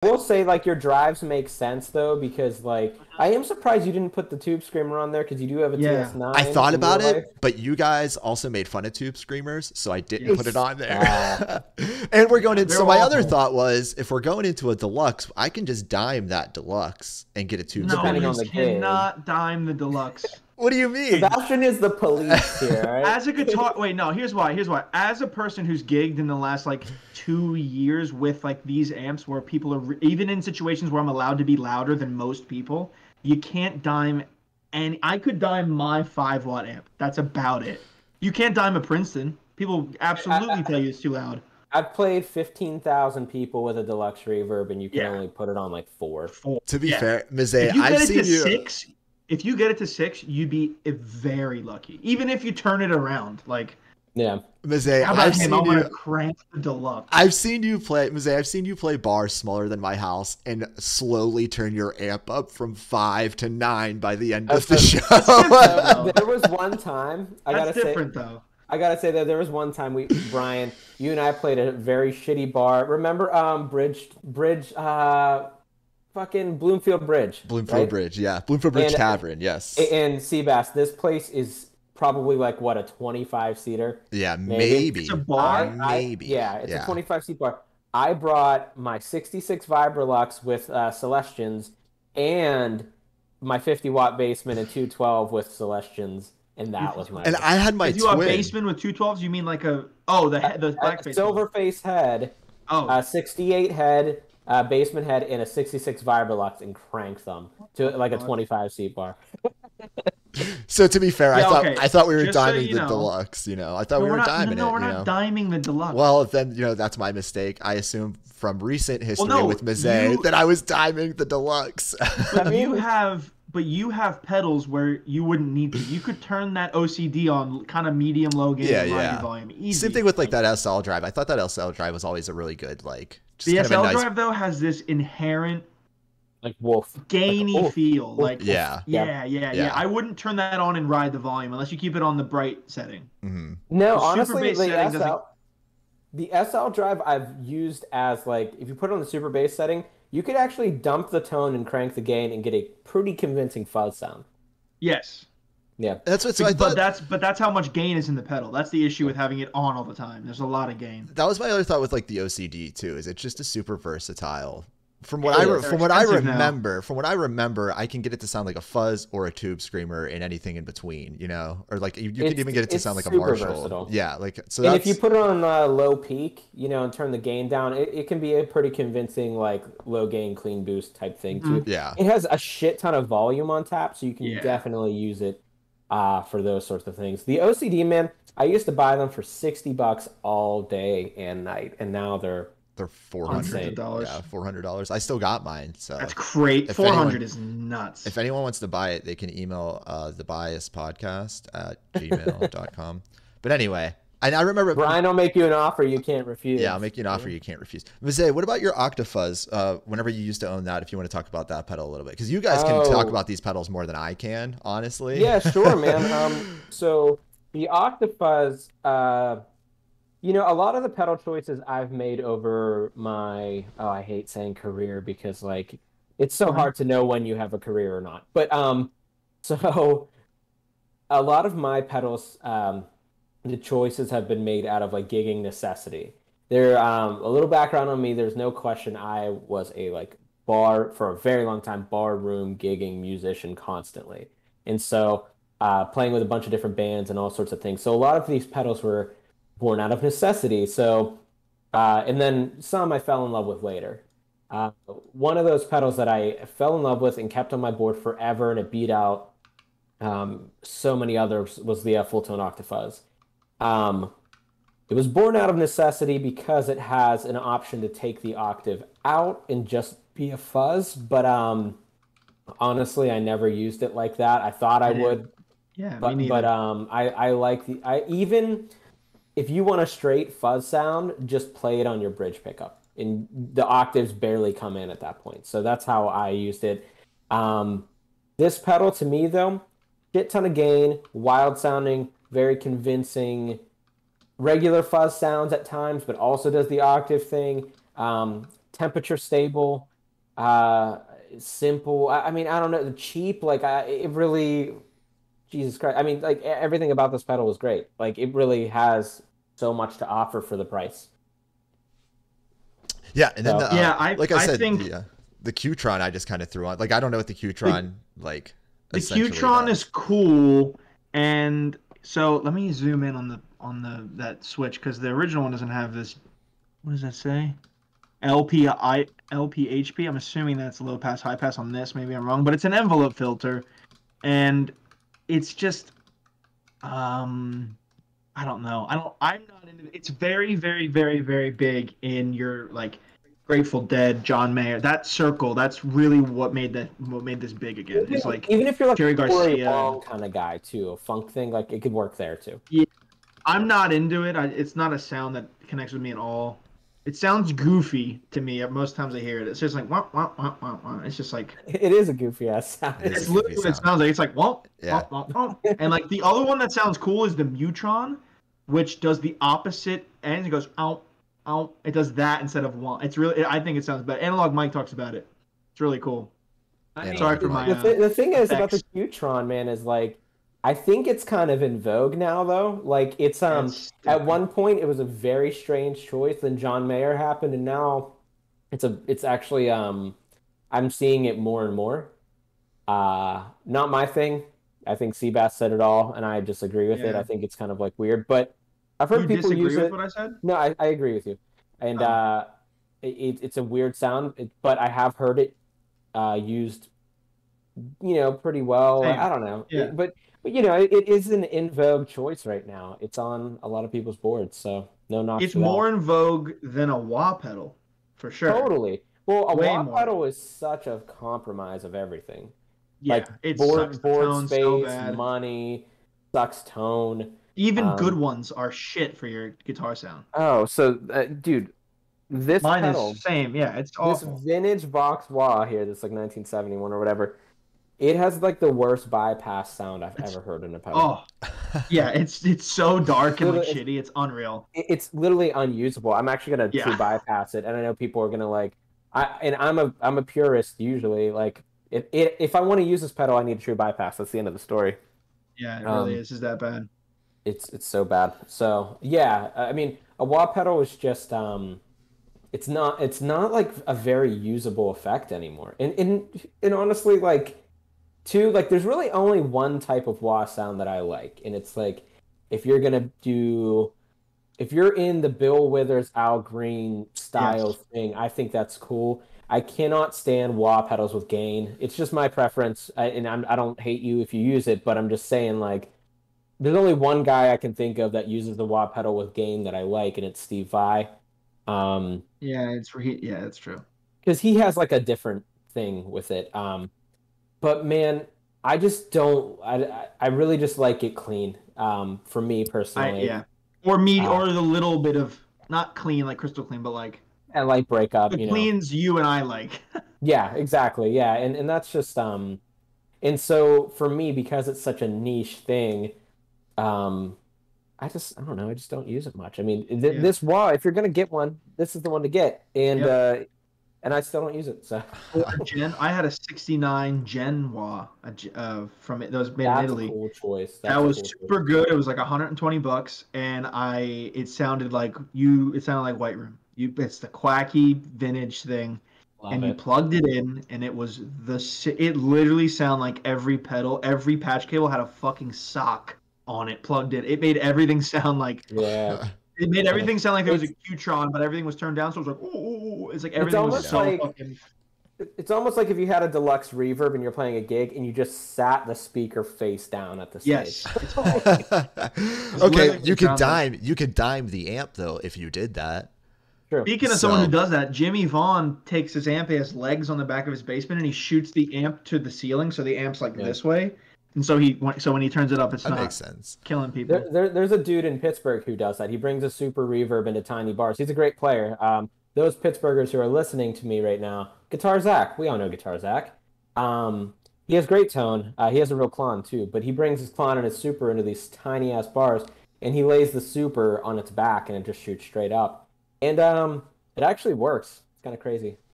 will say like your drives make sense though because like I am surprised you didn't put the Tube Screamer on there because you do have a Yeah. TS9 I thought in real about life. it, but you guys also made fun of Tube Screamers, so I didn't Yes. put it on there. And we're going in. they're So my other awful. thought was, if we're going into a deluxe, I can just dime that deluxe and get a Tube No, Depending you on Screamer. the cannot dime the deluxe. What do you mean? Sebastian is the police here, all right? As a guitar, wait, no. Here's why. Here's why. As a person who's gigged in the last like 2 years with like these amps, where people are even in situations where I'm allowed to be louder than most people, you can't dime. And I could dime my 5-watt amp. That's about it. You can't dime a Princeton. People absolutely tell you it's too loud. I've played 15,000 people with a deluxe reverb, and you can Yeah. only put it on like 4. To be Yeah. fair, Mize, If you I've get it seen to you. 6, if you get it to 6, you'd be very lucky. Even if you turn it around, like Yeah. Mize, how about I've him? seen I want you. to crank the deluxe. I've seen you play, Mize, I've seen you play bars smaller than my house and slowly turn your amp up from 5 to 9 by the end of the show. There was one time That's different though. I gotta say that there was one time Brian, you and I played a very shitty bar. Remember, fucking Bloomfield Bridge. Bloomfield right? Bridge, yeah. Bloomfield Bridge And- Tavern, yes. And Seabass, this place is probably like what, a 25-seater? Yeah, Maybe. maybe. It's a bar? Maybe. Yeah, it's a 25-seat bar. I brought my 66 Vibrolux with Celestians and my 50-watt basement and 212 with Celestians, and that was my And I had my If you have twin. basement with 212s, you mean like the black face silver face head, Oh, 68 head, basement head, and a 66 Vibrolux, and crank them to like a 25-seat bar. So to be fair, Yeah, okay. I thought we were Just so diming you the know. deluxe, you know. I thought no, we were we're not, diming no, it, we're you not know. diming the deluxe. Well, then, you know, that's my mistake. I assumed from recent history no, with Mize you- that I was diming the deluxe. but you have pedals where you wouldn't need to. You could turn that OCD on kind of medium low gain Yeah, and ride yeah. your volume easy. Same thing with like that SL drive. I thought that SL drive was always a really good, like, just The kind SL of a nice. drive though has this inherent Like wolf. gainy Like, feel. Like Yeah. yeah. I wouldn't turn that on and ride the volume unless you keep it on the bright setting. Mhm. No, The super honestly, bass setting doesn't- the SL drive I've used as like, if you put it on the super bass setting, you could actually dump the tone and crank the gain and get a pretty convincing fuzz sound. Yes. Yeah. That's what. So I But thought that's how much gain is in the pedal. That's the issue with having it on all the time. There's a lot of gain. that was my other thought with like the OCD too. Is it's just a super versatile. From what It I is. from what I They're expensive remember, I can get it to sound like a fuzz or a tube screamer and anything in between, you know, or like you can even get it to It's sound like a super Marshall. versatile. Yeah, like so. And That's, if you put it on low peak, you know, and turn the gain down, it can be a pretty convincing, like, low gain, clean boost type thing, too. yeah, It has a shit ton of volume on tap, so you can Yeah. definitely use it for those sorts of things. The OCD, man, I used to buy them for $60 all day and night, and now they're they're Hundreds $400. of dollars. Yeah, $400. I still got mine. So That's great. If 400 anyone- is nuts. if anyone wants to buy it, they can email thebiaspodcast@gmail.com. But anyway, and I remember Brian will make you an offer you can't refuse. Yeah, I'll make you an offer you can't refuse. Mize, what about your Octafuzz? Whenever you used to own that, if you want to talk about that pedal a little bit, because you guys can talk about these pedals more than I can, honestly. Yeah, sure, man. So the Octafuzz, you know, a lot of the pedal choices I've made over my, I hate saying career because like it's so hard to know when you have a career or not. But so a lot of my pedals, the choices have been made out of like gigging necessity. There, a little background on me. There's no question I was a like bar for a very long time, bar room gigging musician constantly, and so playing with a bunch of different bands and all sorts of things. So a lot of these pedals were born out of necessity. So, and then some I fell in love with later. One of those pedals that I fell in love with and kept on my board forever, and it beat out so many others, was the Full Tone Octafuzz. It was born out of necessity because it has an option to take the octave out and just be a fuzz. But honestly, I never used it like that. I thought I would. Yeah, But me neither. I like even if you want a straight fuzz sound, just play it on your bridge pickup, and the octaves barely come in at that point. So that's how I used it. This pedal to me though, shit ton of gain, wild sounding, very convincing, regular fuzz sounds at times, but also does the octave thing. Temperature stable, Uh, simple. I mean, I don't know. Cheap. Like, it really. Jesus Christ. I mean, like everything about this pedal is great. Like, it really has so much to offer for the price. Yeah, and then So, Yeah, like I I said, think the Qtron I just kind of threw on. Like I don't know what the the Qtron like the essentially Qtron is does. cool, and so let me zoom in on the that switch because the original one doesn't have this. What does that say? LPHP. I'm assuming that's low pass, high pass on this. Maybe I'm wrong, but it's an envelope filter, and it's just I don't know. I'm not into it. It's very, very, very, very big in your like Grateful Dead, John Mayer. That circle, that's really what made this big again. Is like even if you're like Jerry a Corey Garcia and Wong kind of guy too, a funk thing, like it could work there too. yeah, I'm not into it. It's not a sound that connects with me at all. It sounds goofy to me most times I hear it. It's just like wah, wah, wah, wah, wah. It's just like It is a goofy ass sound. It is a it's goofy literally what it sound. sounds like. It's like womp, Yeah. womp, womp, womp. And like the other one that sounds cool is the Mutron, which does the opposite end. It goes out, out. It does that instead of one. It's really. I think it sounds better. Analog Mike talks about it. It's really cool. I mean, Sorry Analog for Mike. my the thing is about the effects. Qtron, man, is like I think it's kind of in vogue now though. Like it's It's at stupid. one point it was a very strange choice, then John Mayer happened, and now it's actually I'm seeing it more and more. Not my thing. I think Seabass said it all, and I disagree with it. I Yeah. think it's kind of like weird, but I've heard You people disagree use with it. what I said? No, I agree with you, and Oh, it's a weird sound, but I have heard it used, pretty well. I same. don't know, Yeah. but it is an in vogue choice right now. It's on a lot of people's boards, so no knocks It's to that. more in vogue than a wah pedal, for sure. Totally. Well, a Way wah more. pedal is such a compromise of everything. Like Yeah. It sucks the board tone so space, bad. money, sucks tone. Even good Um, ones are shit for your guitar sound. oh, so dude, this Mine is pedal, same. Yeah, it's this awful. vintage Vox wah here, that's like 1971 or whatever, it has like the worst bypass sound I've It's ever heard in a pedal. oh yeah, it's so dark and like Literally, shitty. It's unreal. it's literally unusable. I'm actually gonna true Yeah, bypass it, and I know people are gonna like. I'm a purist usually. Like if I want to use this pedal, I need a true bypass. That's the end of the story. yeah, it really Um, is. Is that bad? it's so bad. So yeah, I mean, a wah pedal is just it's not like a very usable effect anymore. And honestly, like two, like there's really only one type of wah sound that I like, and it's like if you're gonna do if you're in the Bill Withers, Al Green style Yes. thing, I think that's cool. I cannot stand wah pedals with gain. It's just my preference, and I don't hate you if you use it, but I'm just saying like there's only one guy I can think of that uses the wah pedal with gain that I like, and it's Steve Vai. Um, Yeah, it's yeah, that's true. because he has like a different thing with it. But man, I just don't. I really just like it clean. For me I personally, yeah, or me uh, or the little bit of not clean like crystal clean, but like I like breakup. the cleans you and I like. Yeah, exactly. Yeah, and that's just and so for me because it's such a niche thing, um I don't know, I just don't use it much. I mean, Yeah. this wah, if you're gonna get one, this is the one to get. Yep. And I still don't use it. So Or Gen. I had a '69 Gen Wah from it that was made in that's a Italy. cool choice. That That's a was cool choice. super good. It was like $120, and it sounded like it sounded like White Room. It's the quacky vintage thing, Love and you it. plugged it in, and it was it literally sounded like every pedal, every patch cable had a fucking sock on it plugged in. It made everything sound like Yeah. Yeah. there was a It's Qtron, but everything was turned down, so it was like oh, it's like it's everything was I almost know. so like fucking it's almost like if you had a deluxe reverb and you're playing a gig and you just sat the speaker face down at the stage. yes. It's awful. It's literally Okay, what it sounds like. you could dime the amp though if you did that. True. Speaking of someone who So does that, Jimmy Vaughn takes his amp, he has legs on the back of his basement, and he shoots the amp to the ceiling, so the amp's like Yeah. this way, and so when he turns it up, it's that makes not sense. killing people. There's a dude in Pittsburgh who does that. He brings a super reverb into tiny bars. He's a great player. Those Pittsburghers who are listening to me right now, Guitar Zach, we all know Guitar Zach. He has great tone. He has a real clon too, but he brings his clon and his super into these tiny ass bars, and he lays the super on its back, and it just shoots straight up. And it actually works. It's kind of crazy.